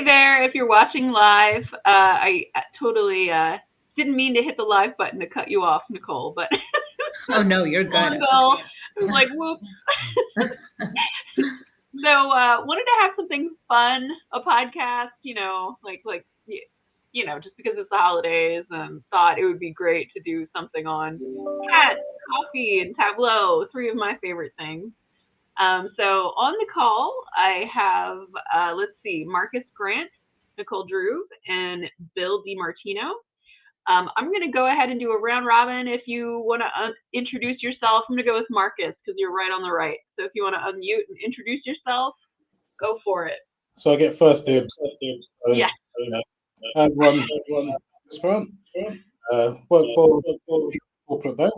Hey there, if you're watching live, I totally didn't mean to hit the live button to cut you off, Nicole, but Oh no, you're good. I was like, whoops. So wanted to have something fun, a podcast, just because it's the holidays, and thought it would be great to do something on Cats, Coffee, and Tableau, three of my favorite things. So on the call, I have, let's see, Marcus Grant, Nicole Drew, and Bill DiMartino. I'm going to go ahead and do a round robin. If you want to introduce yourself, I'm going to go with Marcus because you're right on the right. So if you want to unmute and introduce yourself, go for it. So I get first dibs. Yeah. I have one Grant. Work for a corporate bank,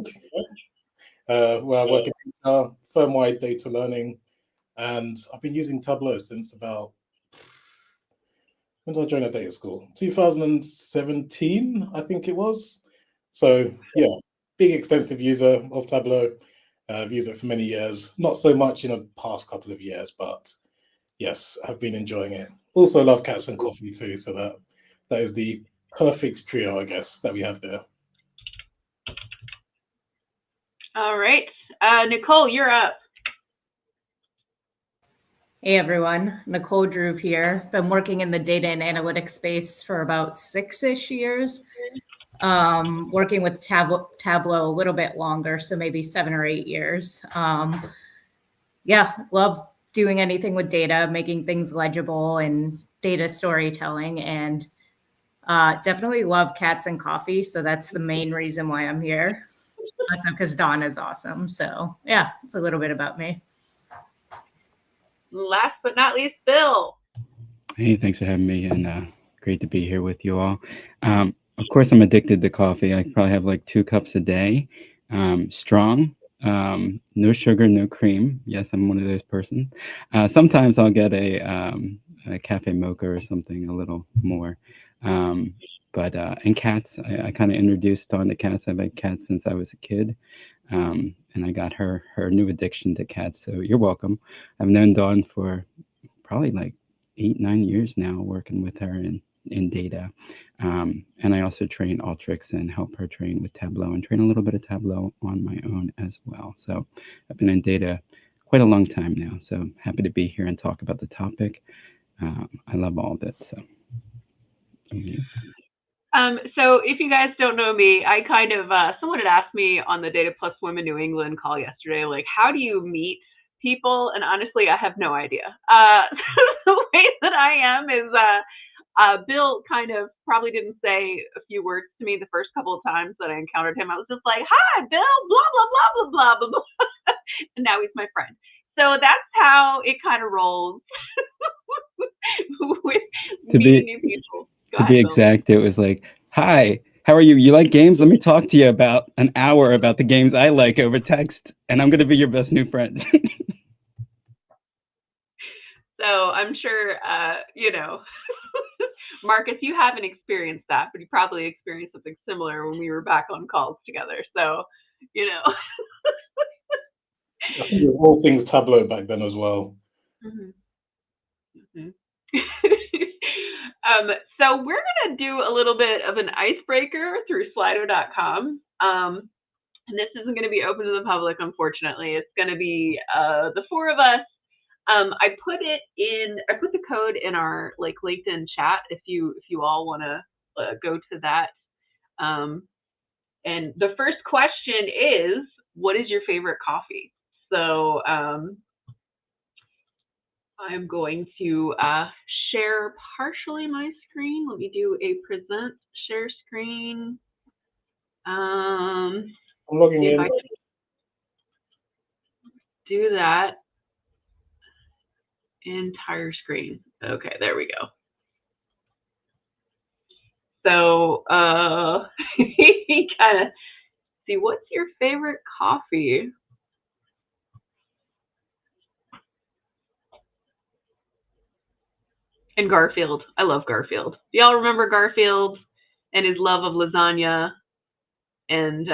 where I work in HR, firm-wide data learning, and I've been using Tableau since about, when did I join a data school? 2017, I think it was. So yeah, big extensive user of Tableau. I've used it for many years, not so much in the past couple of years, but yes, I've been enjoying it. Also love Cats and Coffee too, so that is the perfect trio, I guess, that we have there. All right. Nicole, you're up. Hey everyone, Nicole Drew here. Been working in the data and analytics space for about 6-ish years. Working with Tableau a little bit longer, so maybe 7 or 8 years. Yeah, love doing anything with data, making things legible and data storytelling, and definitely love Cats and Coffee. So that's the main reason why I'm here. Also because Dawn is awesome. So yeah, it's a little bit about me. Last but not least, Bill. Hey, thanks for having me, and great to be here with you all. Of course, I'm addicted to coffee. I probably have like 2 cups a day. Strong, no sugar, no cream. Yes, I'm one of those persons. Sometimes I'll get a cafe mocha or something a little more. And cats, I kind of introduced Dawn to cats. I've had cats since I was a kid. And I got her new addiction to cats. So you're welcome. I've known Dawn for probably like 8-9 years now, working with her in data. And I also train Alteryx and help her train with Tableau and train a little bit of Tableau on my own as well. So I've been in data quite a long time now. So happy to be here and talk about the topic. I love all of it. So. So if you guys don't know me, I kind of, someone had asked me on the Data Plus Women New England call yesterday, like, how do you meet people? And honestly, I have no idea. The way that I am is, Bill kind of probably didn't say a few words to me the first couple of times that I encountered him. I was just like, hi, Bill, blah, blah, blah, blah, blah, blah. And now he's my friend. So that's how it kind of rolls with meeting new people. To be exact, it was like, hi, how are you? You like games? Let me talk to you about an hour about the games I like over text, and I'm going to be your best new friend. So I'm sure, Marcus, you haven't experienced that, but you probably experienced something similar when we were back on calls together. So, I think it was all things Tableau back then as well. Mm-hmm. Mm-hmm. So we're going to do a little bit of an icebreaker through Slido.com. And this isn't going to be open to the public, unfortunately. It's going to be the 4 of us. I put the code in our LinkedIn chat if you all want to go to that. And the first question is, what is your favorite coffee? So I'm going to share partially my screen. Let me do a present share screen. I'm logging in. Do that. Entire screen. Okay, there we go. So kind of see, what's your favorite coffee? And Garfield. I love Garfield. Do y'all remember Garfield and his love of lasagna? And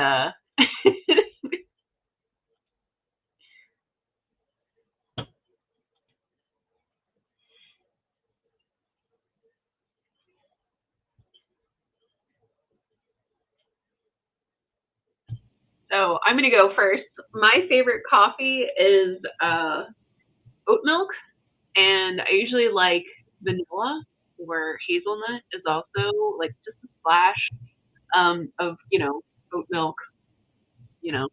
So I'm gonna go first. My favorite coffee is oat milk, and I usually like vanilla or hazelnut is also like just a splash of oat milk, you know,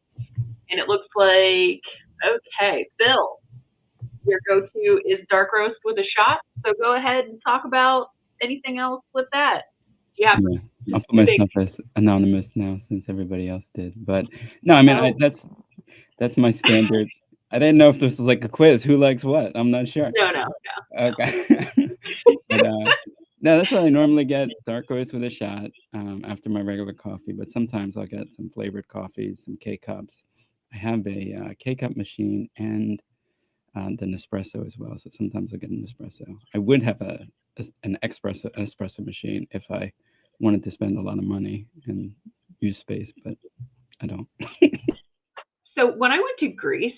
and it looks like okay, Bill. Your go-to is dark roast with a shot. So go ahead and talk about anything else with that. Yeah, Yeah, I'll put big. myself as anonymous now since everybody else did. But no, I mean, Oh that's my standard. I didn't know if this was like a quiz. Who likes what? I'm not sure. no, no, Okay. But no, that's what I normally get. Dark roast with a shot after my regular coffee. But sometimes I'll get some flavored coffees, some K cups. I have a K cup machine and the Nespresso as well. So sometimes I get an espresso. I would have an espresso machine if I wanted to spend a lot of money and use space, but I don't. So when I went to Greece,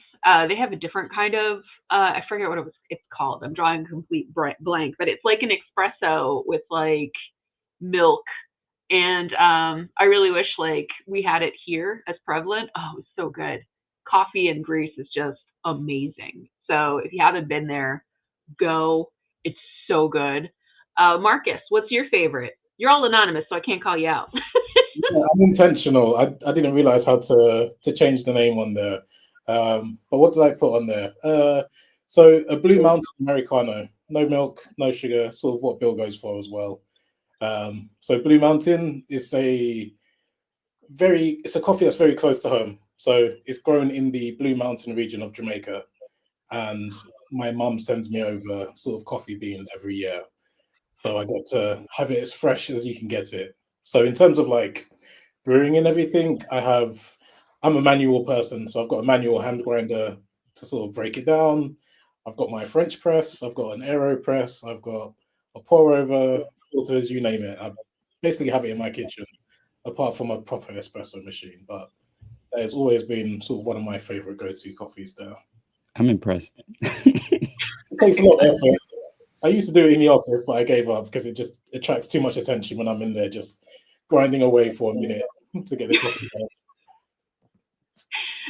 they have a different kind of I forget what it's called. I'm drawing a complete blank, but it's like an espresso with like milk. And I really wish like we had it here as prevalent. Oh, it's so good. Coffee in Greece is just amazing. So if you haven't been there, go. It's so good. Marcus, what's your favorite? You're all anonymous, so I can't call you out. Yeah, I'm intentional. I didn't realize how to change the name on there. But what did I put on there? So a Blue Mountain Americano, no milk, no sugar, sort of what Bill goes for as well. So Blue Mountain is it's a coffee that's very close to home. So it's grown in the Blue Mountain region of Jamaica, and my mum sends me over sort of coffee beans every year. So I get to have it as fresh as you can get it. So in terms of like brewing and everything, I'm a manual person, so I've got a manual hand grinder to sort of break it down. I've got my French press, I've got an AeroPress, I've got a pour over, filters, you name it. I basically have it in my kitchen, apart from a proper espresso machine. But that has always been sort of one of my favorite go-to coffees there. I'm impressed. It takes a lot of effort. I used to do it in the office, but I gave up because it just attracts too much attention when I'm in there just grinding away for a minute to get the coffee done.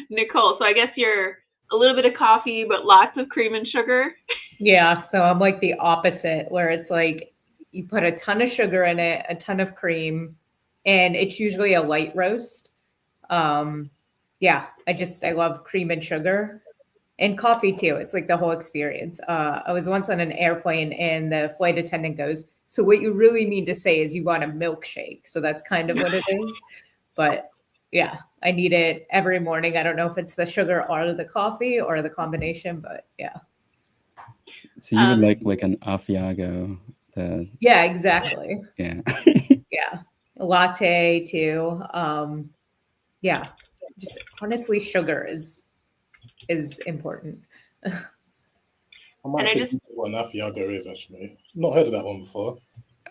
Nicole, so I guess you're a little bit of coffee, but lots of cream and sugar. Yeah, so I'm like the opposite, where it's like you put a ton of sugar in it, a ton of cream, and it's usually a light roast. Yeah, I love cream and sugar and coffee too. It's like the whole experience. I was once on an airplane and the flight attendant goes, "So what you really mean to say is you want a milkshake." So that's kind of what it is. But yeah, I need it every morning. I don't know if it's the sugar or the coffee or the combination, but yeah. So you would like an Affiago, Yeah, exactly. yeah. Yeah. A latte too. Yeah. Just honestly, sugar is important. I might think what an Affiago is actually. Not heard of that one before.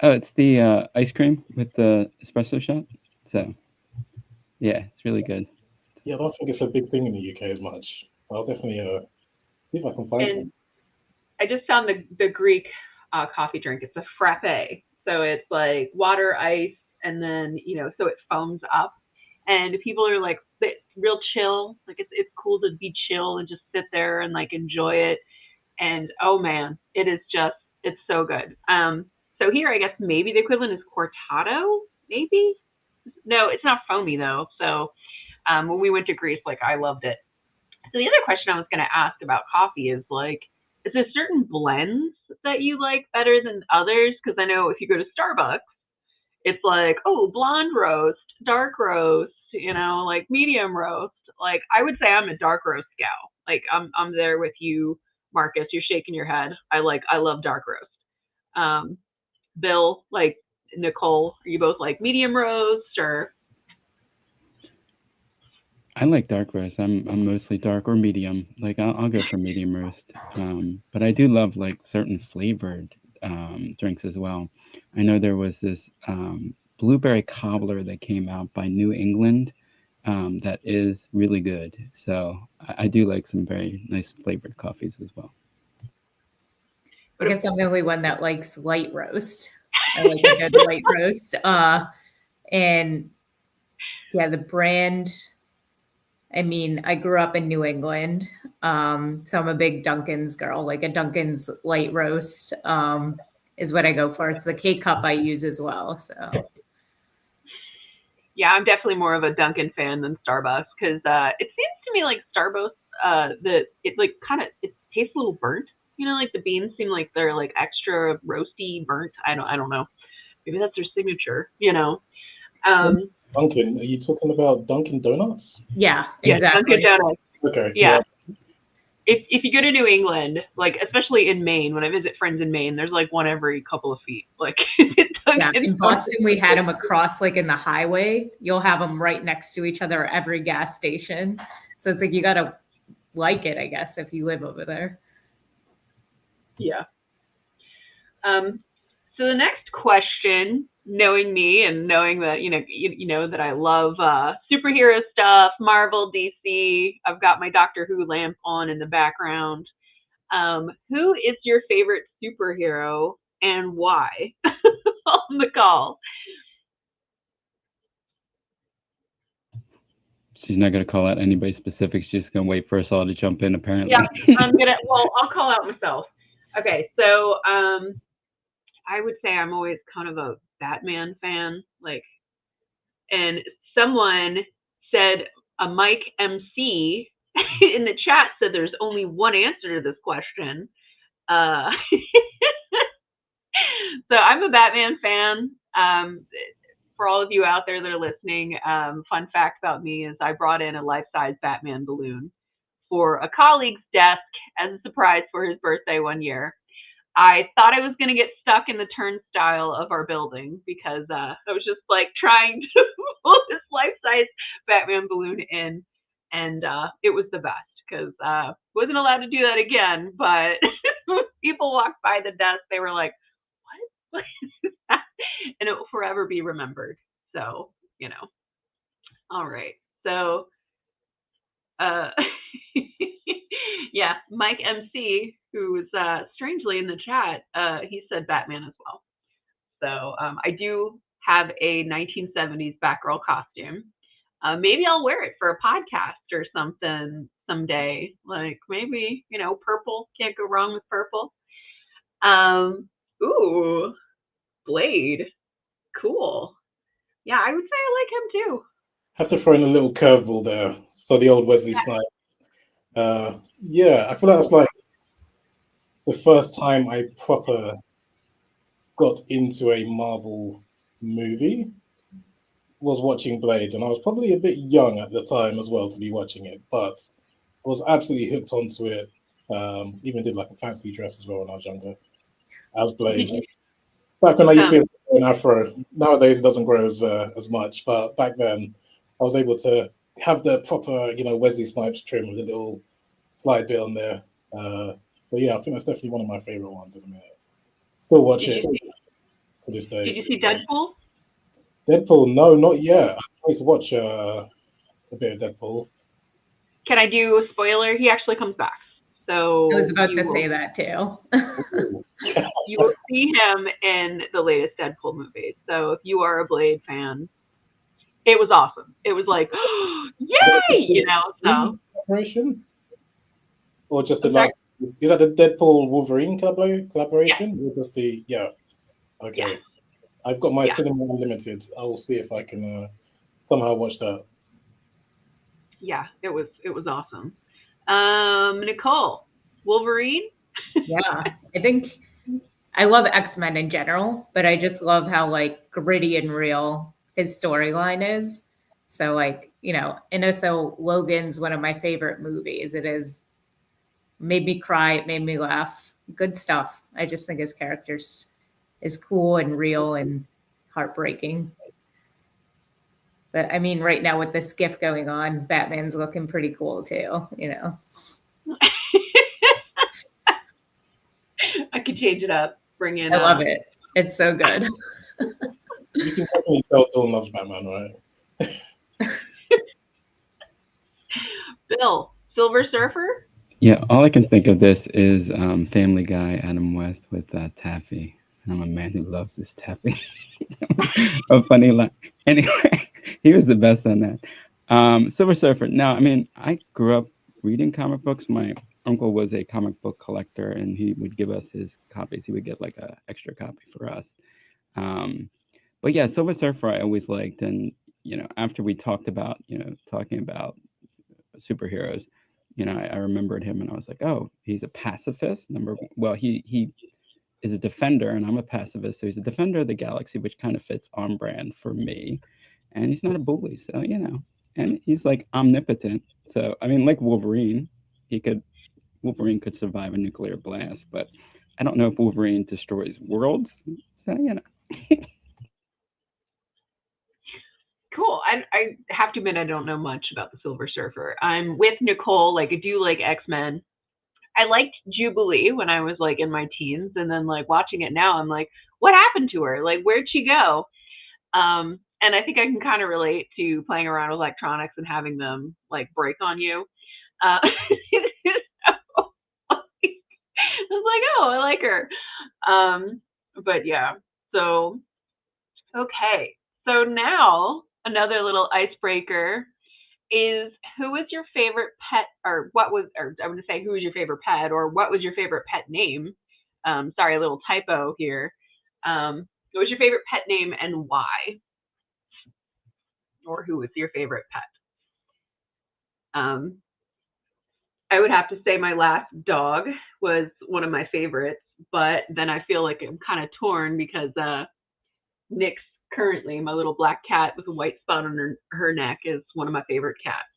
Oh, it's the ice cream with the espresso shot. So yeah, it's really good. Yeah, I don't think it's a big thing in the UK as much. I'll definitely see if I can find And some. I just found the Greek coffee drink. It's a frappe. So it's like water, ice, and then, so it foams up. And people are like real chill. Like it's cool to be chill and just sit there and like enjoy it. And oh man, it's so good. So here I guess maybe the equivalent is cortado, maybe? No, it's not foamy though. So when we went to Greece, like I loved it. So the other question I was going to ask about coffee is like, is there certain blends that you like better than others? Because I know if you go to Starbucks, it's like, oh, blonde roast, dark roast, like medium roast. Like I would say I'm a dark roast gal. Like I'm there with you, Marcus. You're shaking your head. I love dark roast. Bill, like Nicole, are you both like medium roast or? I like dark roast. I'm mostly dark or medium. Like I'll go for medium roast. But I do love like certain flavored drinks as well. I know there was this blueberry cobbler that came out by New England that is really good. So I do like some very nice flavored coffees as well. I guess I'm the only one that likes light roast. I like a good light roast. And yeah, the brand I mean, I grew up in New England, so I'm a big Dunkin's girl. Like a Dunkin's light roast is what I go for. It's the K cup I use as well. So Yeah, I'm definitely more of a Dunkin' fan than Starbucks because it seems to me like Starbucks, it tastes a little burnt. Like the beans seem like they're like extra roasty, burnt. I don't know. Maybe that's their signature. Um, Dunkin', are you talking about Dunkin' Donuts? yeah, yeah, exactly. Dunkin' Donuts. Okay. Yeah. If you go to New England, like especially in Maine, when I visit friends in Maine, there's like one every couple of feet. Like Yeah, in Boston, we had them across like in the highway. You'll have them right next to each other at every gas station. So it's like you gotta like it, I guess, if you live over there. Yeah. So the next question, knowing me and knowing that you know that I love superhero stuff, Marvel, DC. I've got my Doctor Who lamp on in the background. Who is your favorite superhero and why? On the call. She's not going to call out anybody specific. She's just going to wait for us all to jump in, apparently. Yeah, I'll call out myself. Okay, so I would say I'm always kind of a Batman fan. And someone said a Mike MC in the chat said there's only one answer to this question. So I'm a Batman fan. For all of you out there that are listening, fun fact about me is I brought in a life-size Batman balloon for a colleague's desk as a surprise for his birthday one year. I thought I was going to get stuck in the turnstile of our building because I was just like trying to pull this life-size Batman balloon in, and it was the best because wasn't allowed to do that again. But when people walked by the desk, they were like, "What is that?" And it will forever be remembered. So all right. So yeah, Mike MC, who was strangely in the chat, he said Batman as well. So I do have a 1970s Batgirl costume. Maybe I'll wear it for a podcast or something someday. Like maybe, purple. Can't go wrong with purple. Ooh, Blade. Cool. Yeah, I would say I like him too. Have to throw in a little curveball there. So the old Wesley Snipes. Yeah, I feel like that's like the first time I proper got into a Marvel movie was watching Blade, and I was probably a bit young at the time as well to be watching it, but I was absolutely hooked onto it. Even did like a fancy dress as well when I was younger as Blade. Back when I used to be able to grow an afro. Nowadays it doesn't grow as much, but back then I was able to have the proper, Wesley Snipes trim with a little slide bit on there. But yeah, I think that's definitely one of my favorite ones at the minute. Still watch it to this day. Did you see Deadpool? Deadpool? No, not yet. I need to watch a bit of Deadpool. Can I do a spoiler? He actually comes back. So I was about to say that too. You will see him in the latest Deadpool movie. So if you are a Blade fan, it was awesome. It was like, yay! So. Collaboration? Or just the last? Is that the Deadpool Wolverine collaboration? Yeah. Or just the Okay. Yeah. I've got my Cinema Unlimited. I'll see if I can somehow watch that. Yeah, it was awesome. Nicole, Wolverine? Yeah, I think I love X-Men in general, but I just love how like gritty and real his storyline is. So and also Logan's one of my favorite movies. It made me cry, it made me laugh. Good stuff. I just think his characters is cool and real and heartbreaking. But I mean, right now with this GIF going on, Batman's looking pretty cool too, I could change it up. Bring in. I love it. It's so good. You can definitely tell Dawn loves Batman, right? Bill, Silver Surfer? Yeah, all I can think of this is Family Guy, Adam West with Taffy. I'm a man who loves this Taffy. That was a funny line. Anyway, he was the best on that. Silver Surfer. No, I mean, I grew up reading comic books. My uncle was a comic book collector, and he would give us his copies. He would get like a extra copy for us. Um, but yeah, Silver Surfer I always liked, and after we talked about talking about superheroes, I remembered him, and I was like, oh, he's a pacifist. Well, he is a defender, and I'm a pacifist, so he's a defender of the galaxy, which kind of fits on brand for me. And he's not a bully, so and he's like omnipotent. So I mean, like Wolverine, Wolverine could survive a nuclear blast, but I don't know if Wolverine destroys worlds. So Cool. I have to admit I don't know much about the Silver Surfer. I'm with Nicole. Like, I do like X-Men. I liked Jubilee when I was like in my teens, and then like watching it now, I'm like, what happened to her? Like, where'd she go? And I think I can kind of relate to playing around with electronics and having them like break on you. So, I was like, oh, I like her. But yeah, so okay. So now another little icebreaker is, who was your favorite pet, or I would say, who was your favorite pet, or what was your favorite pet name? Sorry, a little typo here. What was your favorite pet name and why? Or who was your favorite pet? I would have to say my last dog was one of my favorites, but then I feel like I'm kind of torn because Nyx, currently, my little black cat with a white spot on her neck, is one of my favorite cats.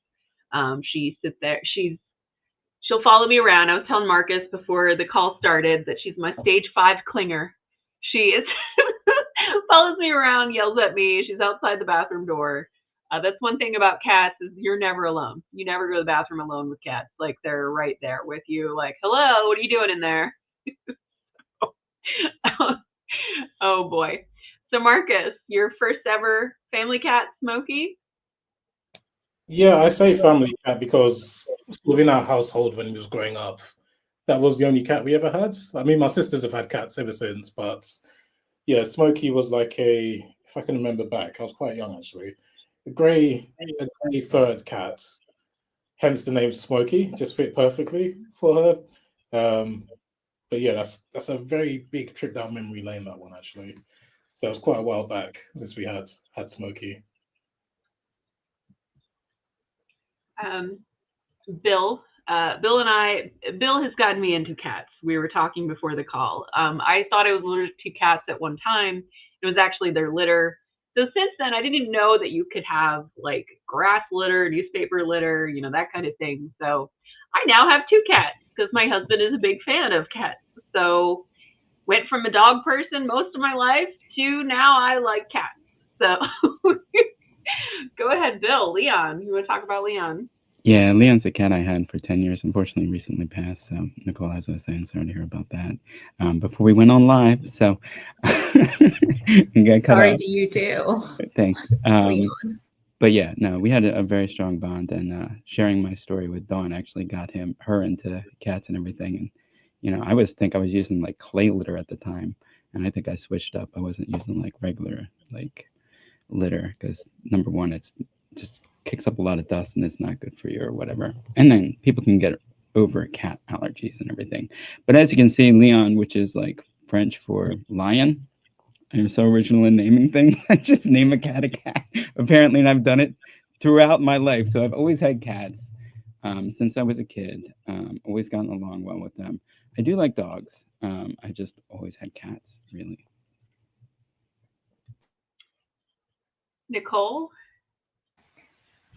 She sits there. She'll follow me around. I was telling Marcus before the call started that she's my stage 5 clinger. She is follows me around, yells at me. She's outside the bathroom door. That's one thing about cats, is you're never alone. You never go to the bathroom alone with cats. Like, they're right there with you. Like, hello, what are you doing in there? Oh boy. So Marcus, your first ever family cat, Smokey? Yeah, I say family cat because within our household when we was growing up, that was the only cat we ever had. I mean, my sisters have had cats ever since, but yeah, Smokey was like if I can remember back, I was quite young actually, a grey furred cat. Hence the name Smokey, just fit perfectly for her. But yeah, that's a very big trip down memory lane, that one actually. So it was quite a while back since we had Smokey. Bill. Bill has gotten me into cats. We were talking before the call. I thought I was allergic to cats at one time. It was actually their litter. So since then, I didn't even know that you could have like grass litter, newspaper litter, that kind of thing. So I now have 2 cats because my husband is a big fan of cats. So went from a dog person most of my life to now I like cats. So go ahead, Bill. Leon, you want to talk about Leon? Yeah, Leon's a cat I had for 10 years. Unfortunately, recently passed. So, Nicole, as I was saying, sorry to hear about that. Before we went on live, so you got cut Sorry off. to you too. Thanks. But yeah, no, we had a very strong bond, and sharing my story with Dawn actually got her into cats and everything. And I was using like clay litter at the time, and I think I switched up. I wasn't using like regular like litter because number one, it's just kicks up a lot of dust and it's not good for you or whatever. And then people can get over cat allergies and everything. But as you can see, Leon, which is like French for lion. I'm so original in naming things. I just name a cat a cat. Apparently, and I've done it throughout my life. So I've always had cats since I was a kid. Always gotten along well with them. I do like dogs. I just always had cats, really. Nicole?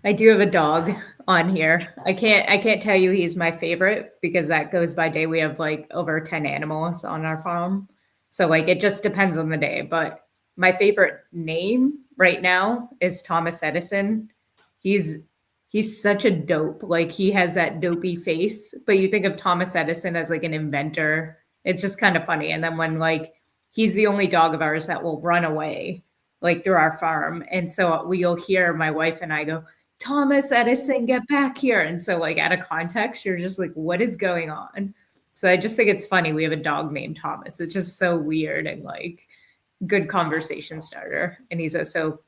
I do have a dog on here. I can't tell you he's my favorite because that goes by day. We have like over 10 animals on our farm. So like it just depends on the day. But my favorite name right now is Thomas Edison. He's such a dope. Like he has that dopey face, but you think of Thomas Edison as like an inventor. It's just kind of funny. And then when like he's the only dog of ours that will run away like through our farm. And so you'll hear my wife and I go, Thomas Edison, get back here. And so like out of context, you're just like, what is going on? So I just think it's funny. We have a dog named Thomas. It's just so weird and like good conversation starter. And he's also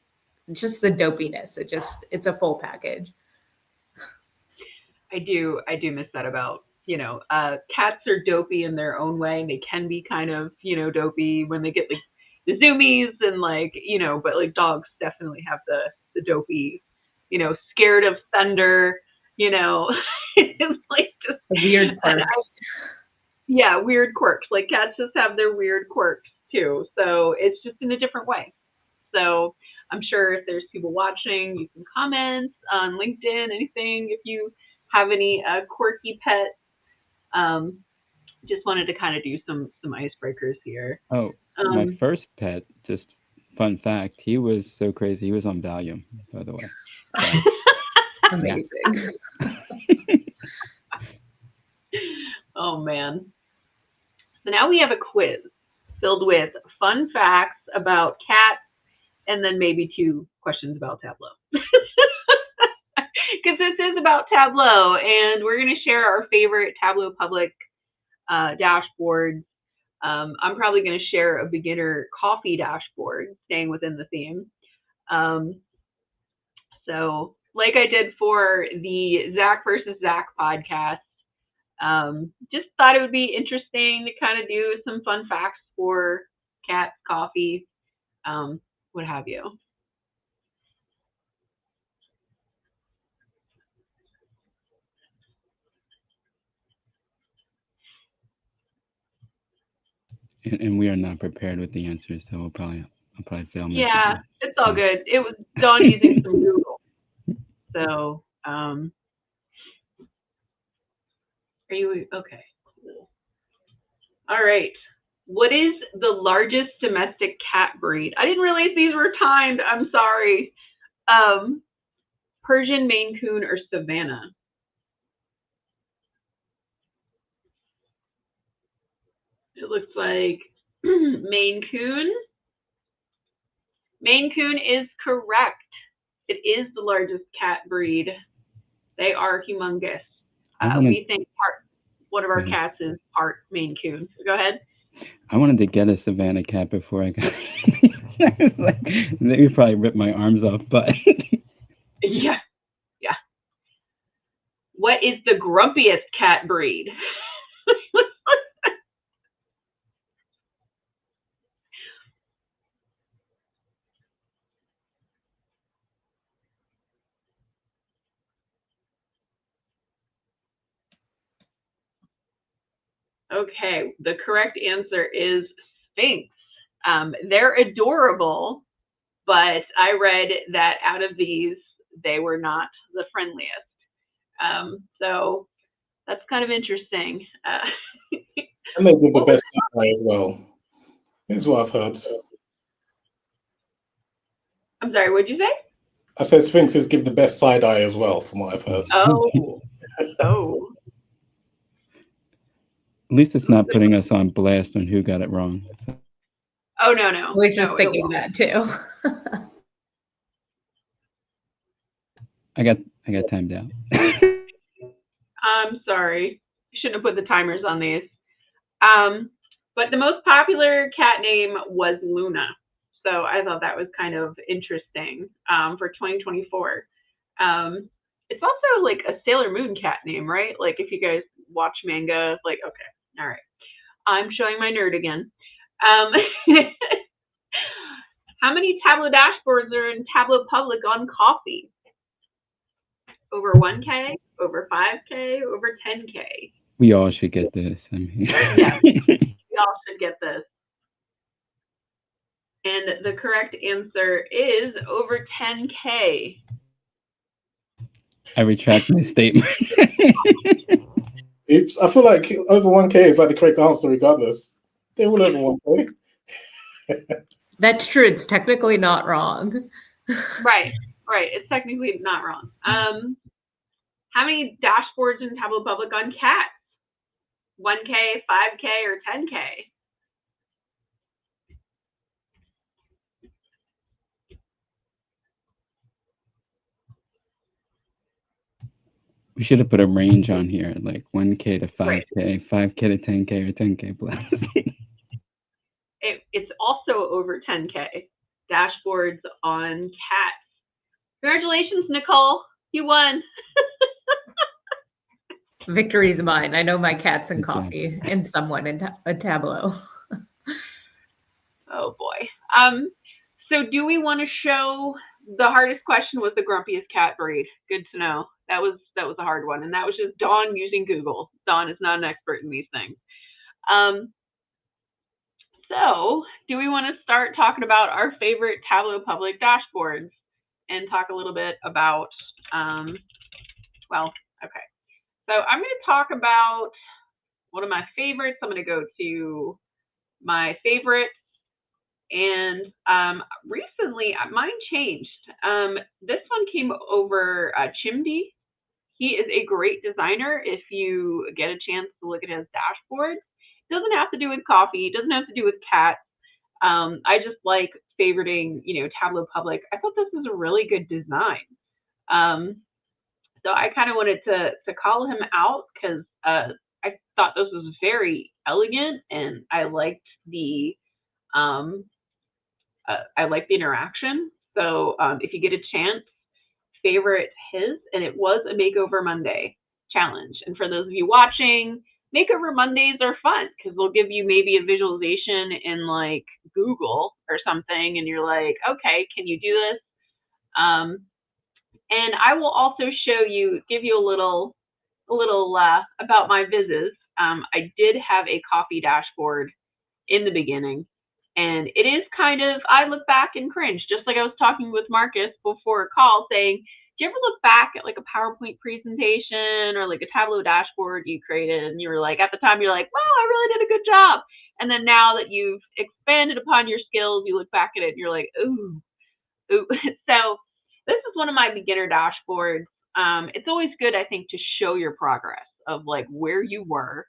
just the dopiness. It's a full package. I do miss that about, cats are dopey in their own way. They can be kind of, dopey when they get like the zoomies and like, but like dogs definitely have the dopey, scared of thunder, it's like just The weird quirks. yeah, weird quirks. Like cats just have their weird quirks too. So it's just in a different way. So I'm sure if there's people watching, you can comment on LinkedIn, anything if you have any quirky pets. Just wanted to kind of do some icebreakers here. Oh, my first pet, just fun fact, he was so crazy. He was on Valium, by the way. So, Amazing. Oh man. So now we have a quiz filled with fun facts about cats and then maybe 2 questions about Tableau. Because this is about Tableau, and we're going to share our favorite Tableau public dashboards. I'm probably going to share a beginner coffee dashboard, staying within the theme. So, like I did for the Zach versus Zach podcast, just thought it would be interesting to kind of do some fun facts for Cats Coffee, what have you. and we are not prepared with the answers, so I'll probably fail. Yeah, it's all good. It was Dawn using some Google. So, are you okay? Cool. All right. What is the largest domestic cat breed? I didn't realize these were timed. I'm sorry. Persian, Maine Coon, or Savannah? It looks like Maine Coon. Maine Coon is correct. It is the largest cat breed. They are humongous. We think one of our cats is part Maine Coon. Go ahead. I wanted to get a Savannah cat before I got. I was like, they would probably rip my arms off, but. Yeah. What is the grumpiest cat breed? Okay, the correct answer is Sphinx. They're adorable, but I read that out of these, they were not the friendliest. So that's kind of interesting. And they did the best side as well. Here's what I've heard. I'm sorry, what'd you say? I said Sphinxes give the best side eye as well, from what I've heard. Oh. At least it's not putting us on blast on who got it wrong. So. Oh, no. I was just thinking that too. I got timed out. I'm sorry. I shouldn't have put the timers on these. But the most popular cat name was Luna. So I thought that was kind of interesting for 2024. It's also like a Sailor Moon cat name, right? Like if you guys watch manga, like, okay, all right. I'm showing my nerd again. How many Tableau dashboards are in Tableau Public on coffee? Over 1K, over 5K, over 10K? We all should get this. I mean. Yeah, we all should get this. And the correct answer is over 10K. I retract my statement. I feel like over 1K is like the correct answer regardless. They're all over 1K. That's true. It's technically not wrong. Right. It's technically not wrong. How many dashboards in Tableau Public on cats? 1K, 5K, or 10K? We should have put a range on here, like 1K to 5K, right. 5K to 10K, or 10K plus. It's also over 10K dashboards on on cats. Congratulations, Nicole. You won. Victory's mine. I know my Cats and Good job. Coffee and someone in a Tableau. Oh boy. So do we want to show the hardest question was the grumpiest cat breed? Good to know. That was a hard one, and that was just Dawn using Google. Dawn is not an expert in these things. So do we want to start talking about our favorite Tableau public dashboards and talk a little bit about, well, okay. So I'm going to talk about one of my favorites. I'm going to go to my favorites. And recently, mine changed. This one came over Chimdy. He is a great designer. If you get a chance to look at his dashboard, it doesn't have to do with coffee. It doesn't have to do with cats. I just like favoriting, Tableau Public. I thought this was a really good design. So I kind of wanted to call him out because I thought this was very elegant, and I liked the interaction. So if you get a chance, favorite his, and it was a Makeover Monday challenge. And for those of you watching, Makeover Mondays are fun because they'll give you maybe a visualization in like Google or something, and you're like, okay, can you do this? And I will also give you a little about my visits. I did have a coffee dashboard in the beginning, and it is kind of, I look back and cringe, just like I was talking with Marcus before a call saying, do you ever look back at like a PowerPoint presentation or like a Tableau dashboard you created, and you were like, at the time you're like, wow, I really did a good job. And then now that you've expanded upon your skills, you look back at it and you're like, ooh. So this is one of my beginner dashboards. It's always good, I think, to show your progress of like where you were,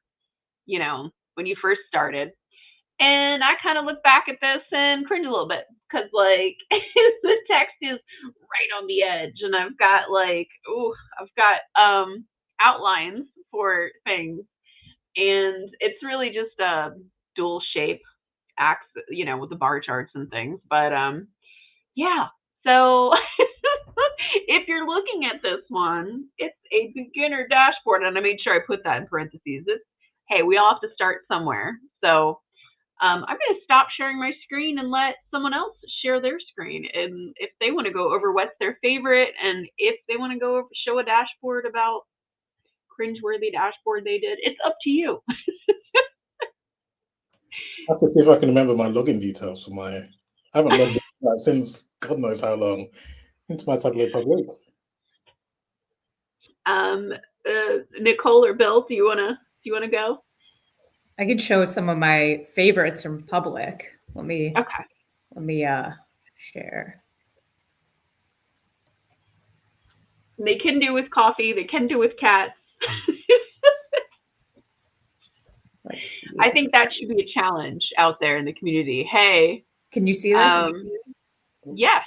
when you first started. And I kind of look back at this and cringe a little bit because like the text is right on the edge, and I've got outlines for things, and it's really just a dual shape axis, with the bar charts and things. But yeah. So if you're looking at this one, it's a beginner dashboard, and I made sure I put that in parentheses. Hey, we all have to start somewhere. So I'm going to stop sharing my screen and let someone else share their screen. And if they want to go over what's their favorite, and if they want to go over, show a dashboard about cringeworthy dashboard they did, it's up to you. I have to see if I can remember my login details for I haven't logged in since God knows how long into my Tableau Public. Nicole or Bill, do you wanna go? I could show some of my favorites from public. Let me share. They can do with coffee. They can do with cats. Let's see. I think that should be a challenge out there in the community. Hey, can you see this? Yes.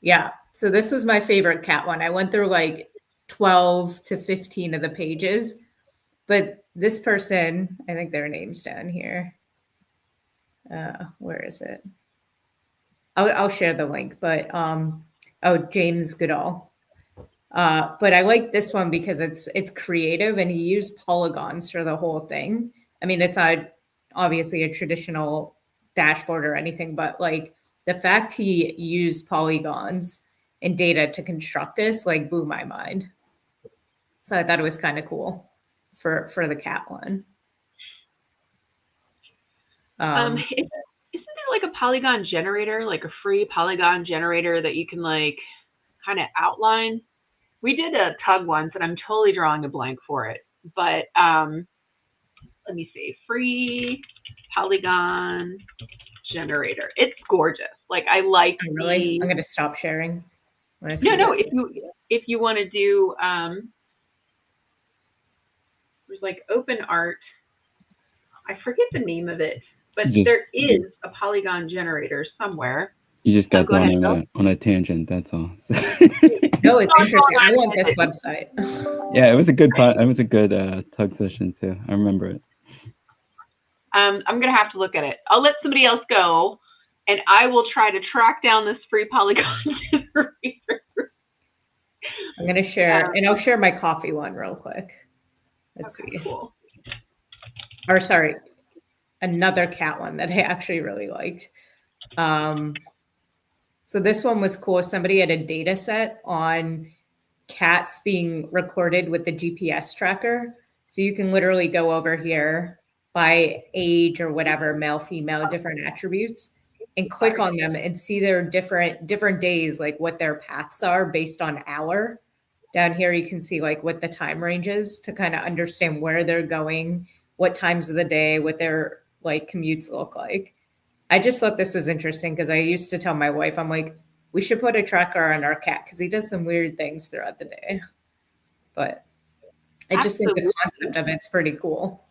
Yeah. So this was my favorite cat one. I went through like 12 to 15 of the pages, but this person, I think their name's down here. Where is it? I'll share the link, but James Goodall. But I like this one because it's creative, and he used polygons for the whole thing. I mean, it's not obviously a traditional dashboard or anything, but like the fact he used polygons and data to construct this like blew my mind. So I thought it was kind of cool for the cat one. Isn't there like a polygon generator, like a free polygon generator that you can like kind of outline? We did a tug once, and I'm totally drawing a blank for it. But let me see, free polygon generator. It's gorgeous. Like I like. Oh, really? I'm gonna stop sharing. No. If you want to do, there's like open art. I forget the name of it, but there is a polygon generator somewhere. You just got on a tangent. That's all. No, it's interesting. I want this website. Yeah, it was a good tug session too. I remember it. I'm gonna have to look at it. I'll let somebody else go. and I will try to track down this free Polygon generator. I'm going to share, and I'll share my coffee one real quick. Let's see. Cool. Or sorry, another cat one that I actually really liked. So this one was cool. Somebody had a data set on cats being recorded with the GPS tracker. So you can literally go over here by age or whatever, male, female, different attributes, and click on them and see their different days, like what their paths are based on hour. Down here, you can see like what the time range is to kind of understand where they're going, what times of the day, what their like commutes look like. I just thought this was interesting because I used to tell my wife, I'm like, we should put a tracker on our cat because he does some weird things throughout the day. But I just think the concept of it's pretty cool.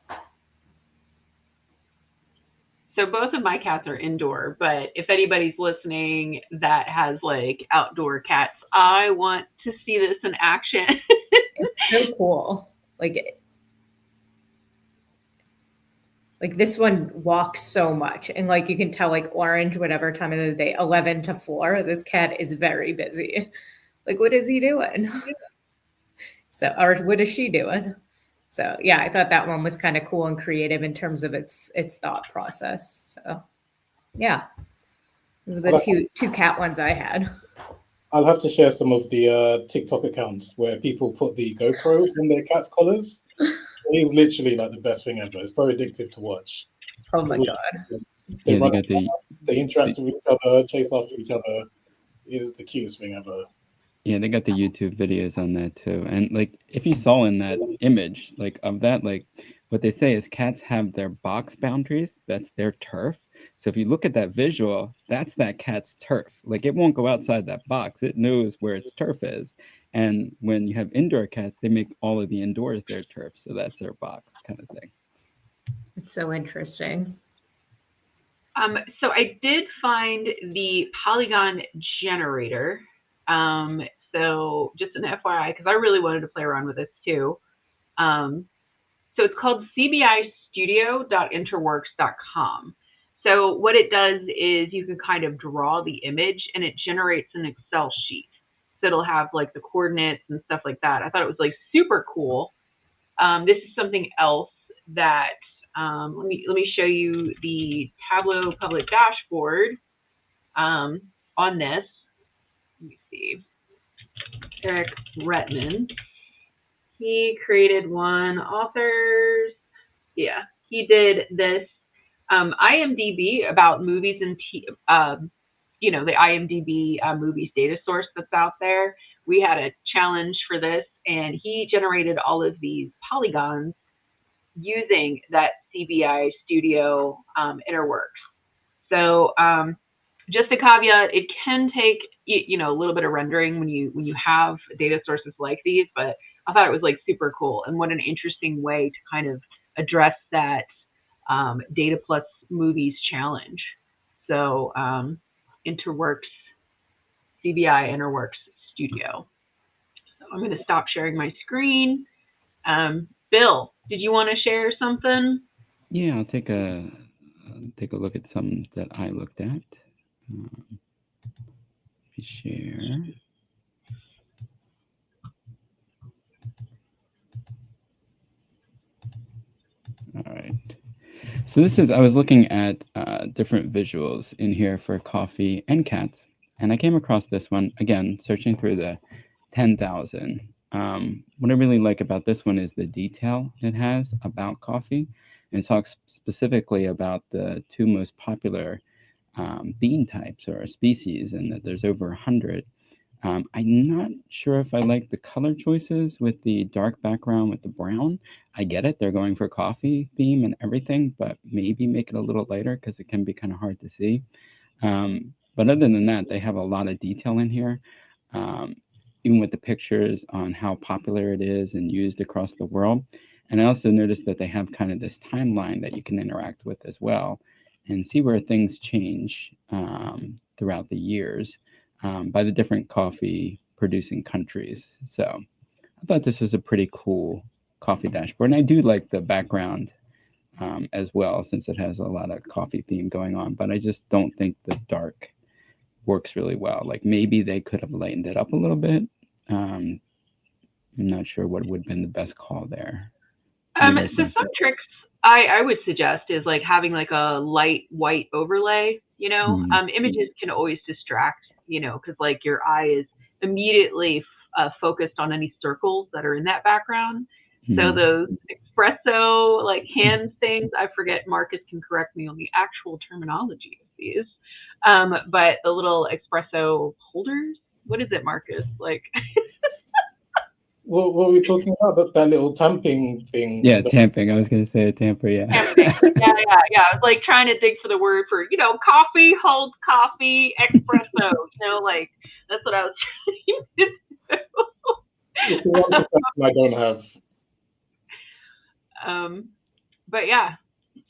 So both of my cats are indoor, but if anybody's listening that has like outdoor cats, I want to see this in action. It's so cool. Like this one walks so much, and like you can tell, like orange, whatever time of the day, 11 to 4. This cat is very busy. Like, what is he doing? So, or what is she doing? So, yeah, I thought that one was kind of cool and creative in terms of its thought process. So, yeah, those are the two cat ones I had. I'll have to share some of the TikTok accounts where people put the GoPro on their cats' collars. It is literally like the best thing ever. It's so addictive to watch. Oh my God. They interact with each other, chase after each other. It is the cutest thing ever. Yeah, they got the YouTube videos on that too. And like if you saw in that image, like of that, like what they say is cats have their box boundaries. That's their turf. So if you look at that visual, that's that cat's turf. Like it won't go outside that box. It knows where its turf is. And when you have indoor cats, they make all of the indoors their turf. So that's their box kind of thing. It's so interesting. So I did find the Polygon generator. So just an FYI, because I really wanted to play around with this too. So it's called cbistudio.interworks.com. So what it does is you can kind of draw the image and it generates an Excel sheet. So it'll have like the coordinates and stuff like that. I thought it was like super cool. This is something else that, let me show you the Tableau public dashboard on this. Let me see. Eric Retman. He created one. Authors. Yeah, he did this IMDb about movies and the IMDb movies data source that's out there. We had a challenge for this, and he generated all of these polygons using that CBI Studio Interworks. So just a caveat, it can take a little bit of rendering when you have data sources like these, but I thought it was like super cool, and what an interesting way to kind of address that data plus movies challenge. So Interworks, CBI Interworks Studio. So I'm going to stop sharing my screen. Bill, did you want to share something? Yeah, I'll take a look at some that I looked at. Share. All right. So I was looking at different visuals in here for coffee and cats, and I came across this one, again, searching through the 10,000. What I really like about this one is the detail it has about coffee, and it talks specifically about the two most popular bean types or species, and that there's over 100. I'm not sure if I like the color choices with the dark background with the brown. I get it. They're going for coffee theme and everything, but maybe make it a little lighter because it can be kind of hard to see. But other than that, they have a lot of detail in here, even with the pictures on how popular it is and used across the world. And I also noticed that they have kind of this timeline that you can interact with as well and see where things change throughout the years. By the different coffee producing countries. So I thought this was a pretty cool coffee dashboard. And I do like the background as well, since it has a lot of coffee theme going on. But I just don't think the dark works really well. Like maybe they could have lightened it up a little bit. I'm not sure what would have been the best call there. So some tricks I would suggest is like having like a light white overlay. Images can always distract. Because like your eye is immediately focused on any circles that are in that background. So those espresso like hand things, I forget, Marcus can correct me on the actual terminology of these. But the little espresso holders, what is it, Marcus? Like what were we talking about? That little tamping thing? Yeah, tamping. I was going to say a tamper, yeah. Tamping. Yeah. I was like trying to dig for the word for, coffee holds coffee, espresso. Like that's what I was trying to do. It's the one I don't have. But yeah,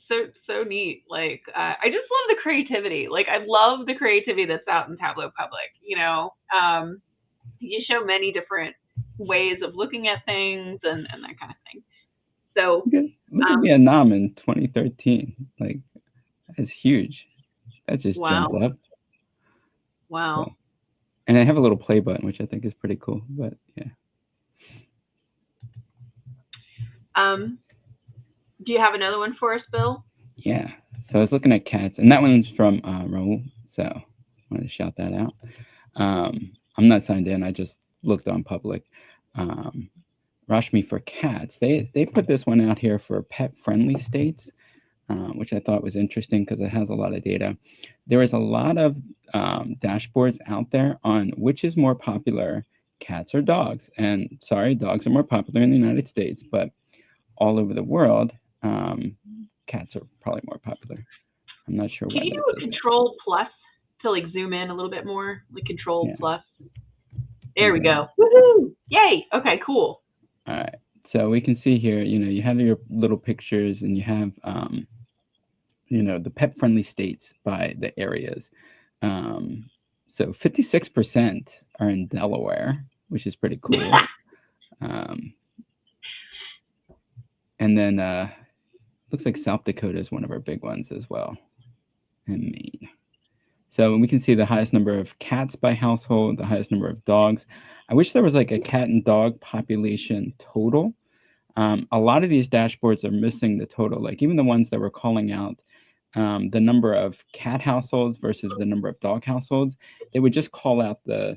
so neat. Like I just love the creativity. Like I love the creativity that's out in Tableau Public. You show many different ways of looking at things and that kind of thing. So look at Vietnam in 2013. Like that's huge. That just jumped up. Wow. So, and I have a little play button, which I think is pretty cool. But yeah. Do you have another one for us, Bill? Yeah. So I was looking at cats, and that one's from Raul. So I wanted to shout that out. I'm not signed in. I just looked on public. Rashmi for cats. They put this one out here for pet-friendly states, which I thought was interesting because it has a lot of data. There is a lot of dashboards out there on which is more popular, cats or dogs. And sorry, dogs are more popular in the United States, but all over the world, cats are probably more popular. I'm not sure. Can you do a Control Plus to like zoom in a little bit more? Like Control Plus. There we go. Woohoo! Yay! Okay, cool. All right. So we can see here, you have your little pictures and you have, the pet-friendly states by the areas. So 56% are in Delaware, which is pretty cool. And then looks like South Dakota is one of our big ones as well, and Maine. So we can see the highest number of cats by household, the highest number of dogs. I wish there was like a cat and dog population total. A lot of these dashboards are missing the total, like even the ones that were calling out the number of cat households versus the number of dog households. They would just call out the,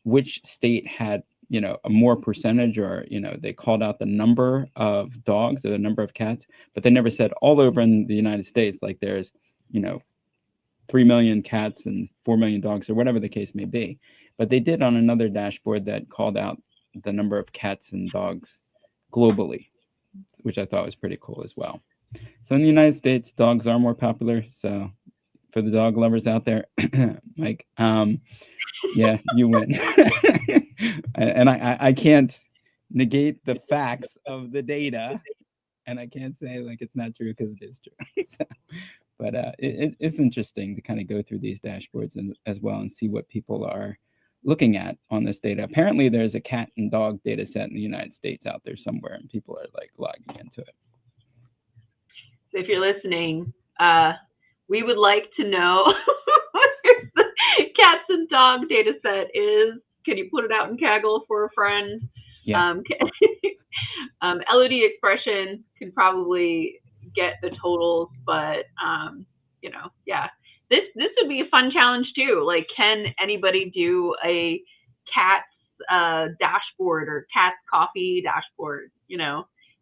which state had, a more percentage, or, they called out the number of dogs or the number of cats, but they never said all over in the United States, like there's, 3 million cats and 4 million dogs or whatever the case may be. But they did on another dashboard that called out the number of cats and dogs globally, which I thought was pretty cool as well. So in the United States, dogs are more popular. So for the dog lovers out there, Mike, yeah, you win. And I can't negate the facts of the data, and I can't say like it's not true because it is true. So, but it's interesting to kind of go through these dashboards as well and see what people are looking at on this data. Apparently, there's a cat and dog data set in the United States out there somewhere, and people are like logging into it. So if you're listening, we would like to know what the cats and dog data set is. Can you put it out in Kaggle for a friend? Yeah. LOD expression can probably get the totals, but yeah, this would be a fun challenge too. Like, can anybody do a Cats dashboard or Cats Coffee dashboard?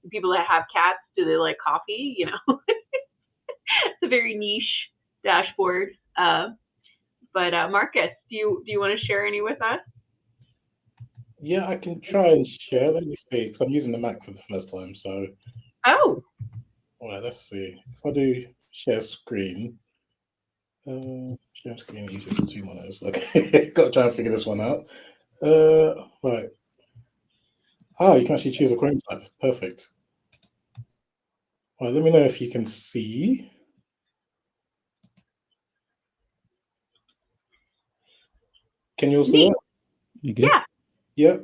People that have cats, do they like coffee? It's a very niche dashboard. But Marcus, do you want to share any with us? Yeah, I can try and share. Let me see, because I'm using the Mac for the first time. So, all right, let's see. If I do share screen, share screen easier for 2 minutes. Okay, got to try and figure this one out. Right. You can actually choose a Chrome type. Perfect. Right, let me know if you can see. Can you all see that? You good? Yeah. Yeah,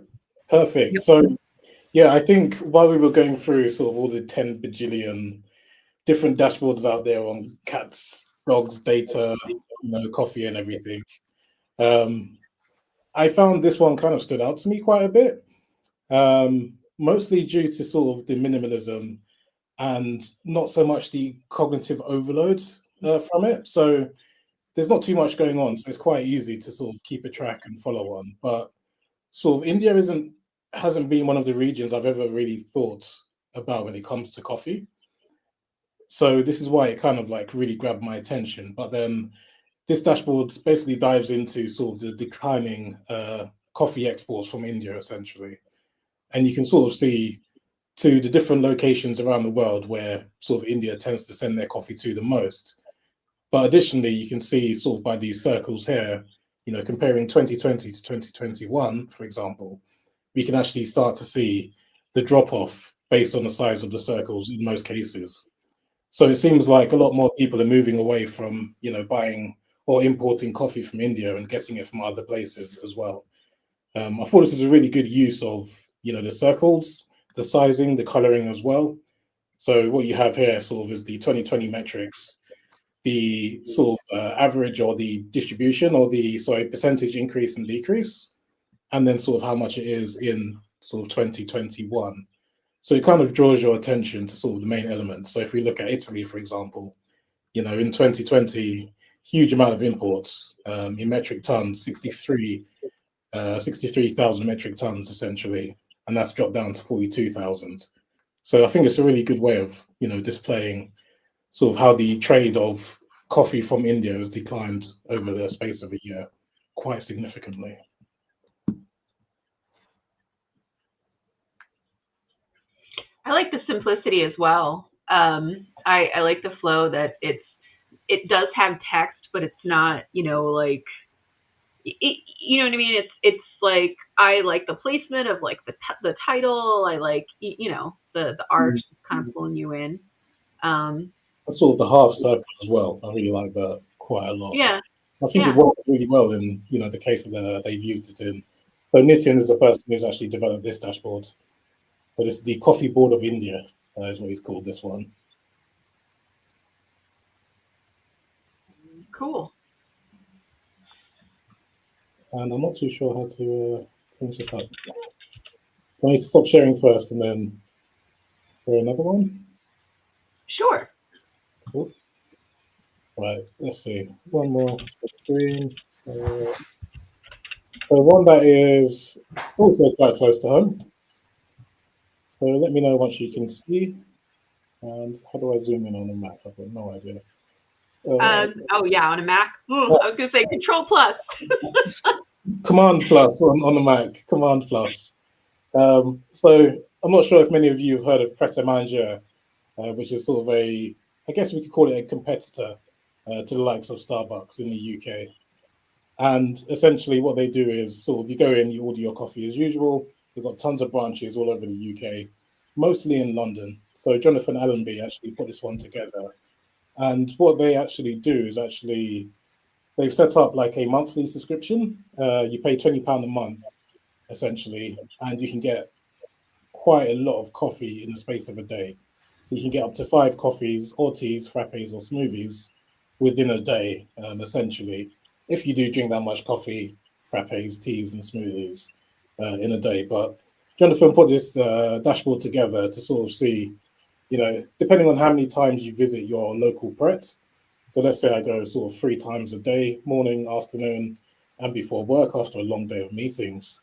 perfect. Yep. So, yeah, I think while we were going through sort of all the 10 bajillion different dashboards out there on cats, dogs, data, coffee and everything. I found this one kind of stood out to me quite a bit, mostly due to sort of the minimalism and not so much the cognitive overload from it. So there's not too much going on, so it's quite easy to sort of keep a track and follow on. But sort of India hasn't been one of the regions I've ever really thought about when it comes to coffee. So this is why it kind of like really grabbed my attention. But then this dashboard basically dives into sort of the declining coffee exports from India, essentially. And you can sort of see to the different locations around the world where sort of India tends to send their coffee to the most. But additionally, you can see sort of by these circles here, comparing 2020 to 2021, for example, we can actually start to see the drop-off based on the size of the circles in most cases. So it seems like a lot more people are moving away from, buying or importing coffee from India and getting it from other places as well. I thought this was a really good use of, the circles, the sizing, the coloring as well. So what you have here sort of is the 2020 metrics, the sort of average or the distribution or the percentage increase and decrease, and then sort of how much it is in sort of 2021. So it kind of draws your attention to sort of the main elements. So if we look at Italy, for example, in 2020, huge amount of imports in metric tons, 63,000 metric tons essentially, and that's dropped down to 42,000. So I think it's a really good way of, displaying sort of how the trade of coffee from India has declined over the space of a year quite significantly. I like the simplicity as well. I like the flow that it does have text, but it's not, like, you know what I mean? It's like, I like the placement of like the title. I like, the art kind of pulling you in. Sort of the half circle as well. I really like that quite a lot. Yeah. I think it works really well in, the case that they've used it in. So Nitin is the person who's actually developed this dashboard. So this is the Coffee Board of India, is what he's called this one. Cool. And I'm not too sure how to finish this up. I need to stop sharing first and then share another one. Sure. Cool. Right, let's see. One more screen. So one that is also quite close to home. So let me know once you can see. And how do I zoom in on a Mac? I've got no idea. Oh yeah, on a Mac. I was gonna say Control Plus. Command Plus on the Mac. Command Plus. So I'm not sure if many of you have heard of Pret a Manger, which is sort of I guess we could call it a competitor to the likes of Starbucks in the UK. And essentially what they do is sort of you go in, you order your coffee as usual. They've got tons of branches all over the UK, mostly in London. So Jonathan Allenby actually put this one together. And what they actually do is they've set up like a monthly subscription. You pay £20 a month, essentially, and you can get quite a lot of coffee in the space of a day. So you can get up to 5 coffees or teas, frappes or smoothies within a day, essentially, if you do drink that much coffee, frappes, teas and smoothies in a day. But Jonathan put this dashboard together to sort of see, depending on how many times you visit your local Pret. So let's say I go sort of 3 times a day, morning, afternoon, and before work after a long day of meetings.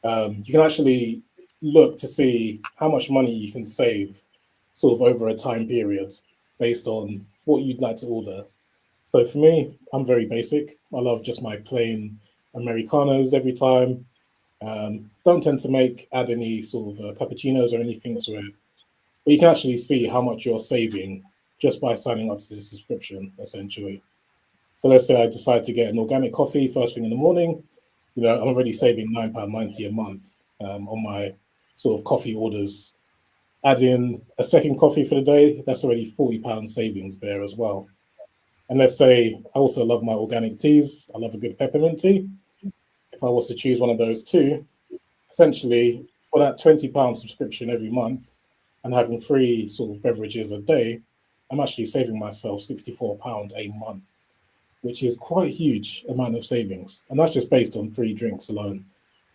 You can actually look to see how much money you can save sort of over a time period based on what you'd like to order. So for me, I'm very basic. I love just my plain Americanos every time. Don't tend to add any sort of cappuccinos or anything to it. But you can actually see how much you're saving just by signing up to the subscription, essentially. So let's say I decide to get an organic coffee first thing in the morning. I'm already saving £9.90 a month on my sort of coffee orders. Add in a second coffee for the day, that's already £40 savings there as well. And let's say I also love my organic teas. I love a good peppermint tea. If I was to choose one of those two, essentially for that £20 subscription every month and having 3 sort of beverages a day, I'm actually saving myself £64 a month, which is quite a huge amount of savings. And that's just based on free drinks alone,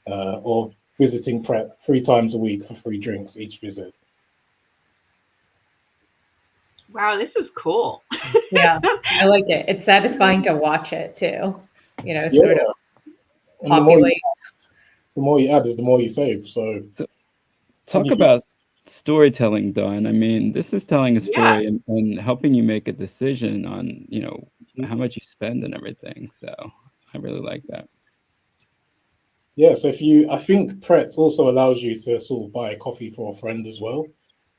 or visiting Pret 3 times a week for free drinks each visit. Wow, this is cool. Yeah, I like it. It's satisfying to watch it too. Yeah. Sort of And populate. the more you add is the more you save. So Talk about storytelling, Dawn. I mean, this is telling a story and helping you make a decision on, how much you spend and everything. So I really like that. Yeah, so I think Pret also allows you to sort of buy a coffee for a friend as well.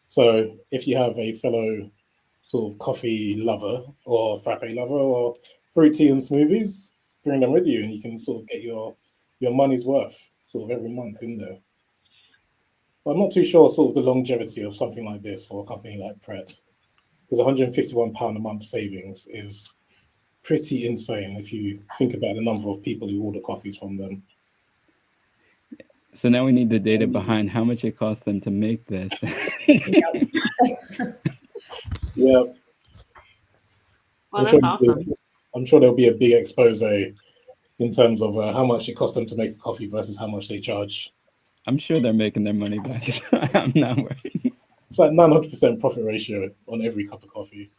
So if you have a fellow sort of coffee lover or frappe lover or fruit tea and smoothies, bring them with you and you can sort of get your money's worth sort of every month in there. But I'm not too sure sort of the longevity of something like this for a company like Pret, because £151 a month savings is pretty insane if you think about the number of people who order coffees from them. So now we need the data behind how much it costs them to make this. Yeah. Well, that's awesome. I'm sure there'll be a big expose in terms of how much it costs them to make a coffee versus how much they charge. I'm sure they're making their money back. I'm not worried. It's like 900% profit ratio on every cup of coffee.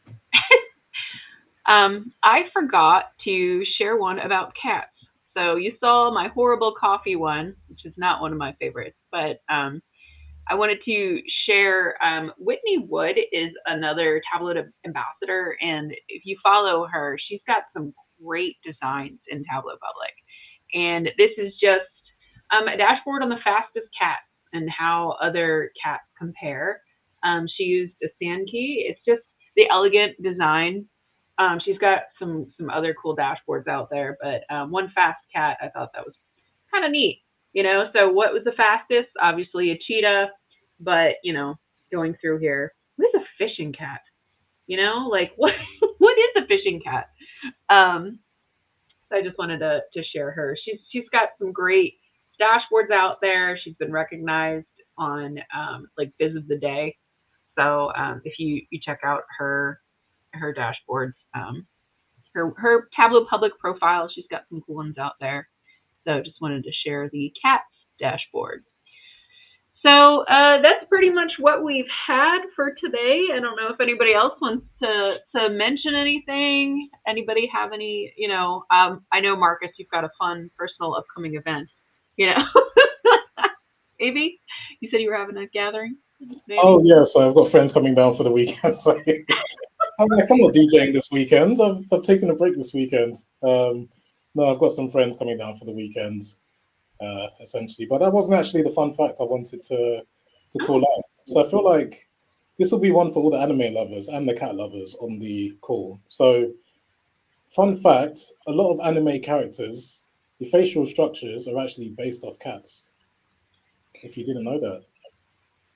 I forgot to share one about cats. So you saw my horrible coffee one, which is not one of my favorites, but I wanted to share Whitney Wood is another Tableau ambassador. And if you follow her, she's got some great designs in Tableau Public. And this is just a dashboard on the fastest cats and how other cats compare. She used a sand key. It's just the elegant design. She's got some other cool dashboards out there, but one fast cat, I thought that was kind of neat. So what was the fastest? Obviously a cheetah, but going through here, what is a fishing cat? Like what is a fishing cat? So I just wanted to share her. She's got some great dashboards out there. She's been recognized on like Biz of the Day. So if you check out her dashboards, her Tableau Public profile, she's got some cool ones out there. So just wanted to share the Cats dashboard. So that's pretty much what we've had for today. I don't know if anybody else wants to mention anything. Anybody have any, I know, Marcus, you've got a fun personal upcoming event, Maybe? You said you were having a gathering? Maybe? Oh, yeah, so I've got friends coming down for the weekend. So I was like, I'm not DJing this weekend. I've taken a break this weekend. No, I've got some friends coming down for the weekend, essentially. But that wasn't actually the fun fact I wanted to call out. So I feel like this will be one for all the anime lovers and the cat lovers on the call. So, fun fact, a lot of anime characters, the facial structures are actually based off cats. If you didn't know that.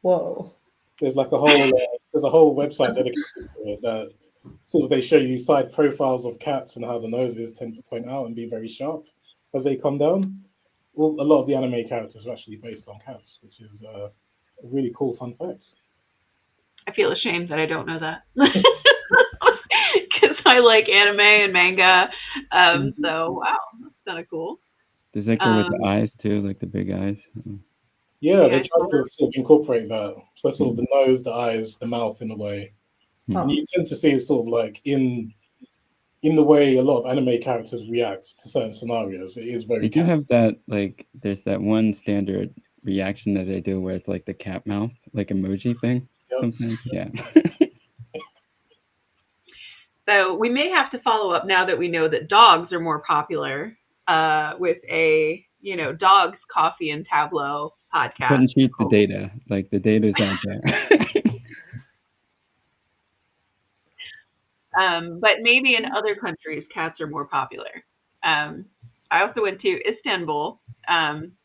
Whoa. There's like a whole website dedicated to it that sort of they show you side profiles of cats and how the noses tend to point out and be very sharp as they come down. Well, a lot of the anime characters are actually based on cats, which is a really cool fun fact. I feel ashamed that I don't know that. Because I like anime and manga. So, wow, that's kind of cool. Does that go with the eyes too, like the big eyes? Yeah, they try to sort of incorporate that. So sort of the nose, the eyes, the mouth in a way. And you tend to see it sort of like in the way a lot of anime characters react to certain scenarios. It is very. They do have that, like, there's that one standard reaction that they do where it's like the cat mouth, like emoji thing. Yep. Sometimes, yeah. So we may have to follow up now that we know that dogs are more popular with a Dogs Coffee and Tableau podcast. Couldn't cheat the data. Like the data's out there. But maybe in other countries, cats are more popular. I also went to Istanbul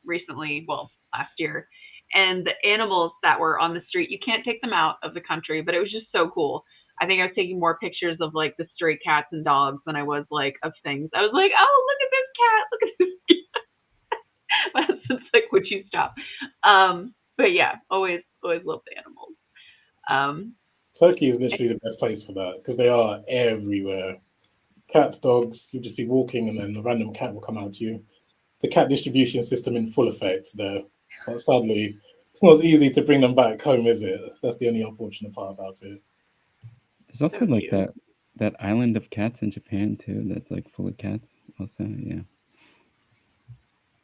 recently, last year, and the animals that were on the street, you can't take them out of the country, but it was just so cool. I think I was taking more pictures of like the stray cats and dogs than I was like of things. I was like, oh, look at this cat. My husband's like, would you stop? But yeah, always love the animals. Turkey is literally the best place for that because they are everywhere. Cats, dogs, you'll just be walking and then a random cat will come out to you. The cat distribution system in full effect there. But sadly, it's not as easy to bring them back home, is it? That's the only unfortunate part about it. There's also like that island of cats in Japan too. That's like full of cats. Also, yeah.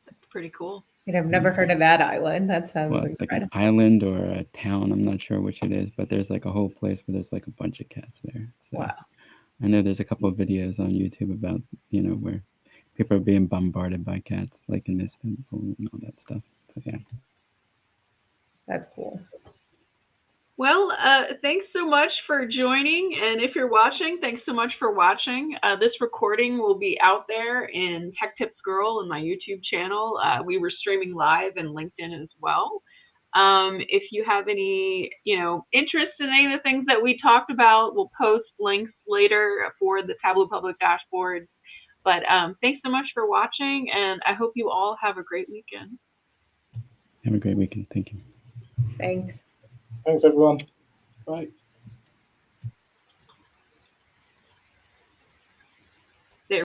That's pretty cool. I've never heard of that island. That sounds Like an incredible. island or a town. I'm not sure which it is, but there's like a whole place where there's like a bunch of cats there. So Wow. I know there's a couple of videos on YouTube about, where people are being bombarded by cats, like in Istanbul and all that stuff. So yeah. That's cool. Well, thanks so much for joining. And if you're watching, thanks so much for watching. This recording will be out there in Tech Tips Girl in my YouTube channel. We were streaming live in LinkedIn as well. If you have any, interest in any of the things that we talked about, we'll post links later for the Tableau Public dashboards. But thanks so much for watching, and I hope you all have a great weekend. Have a great weekend. Thank you. Thanks. Thanks, everyone. Bye.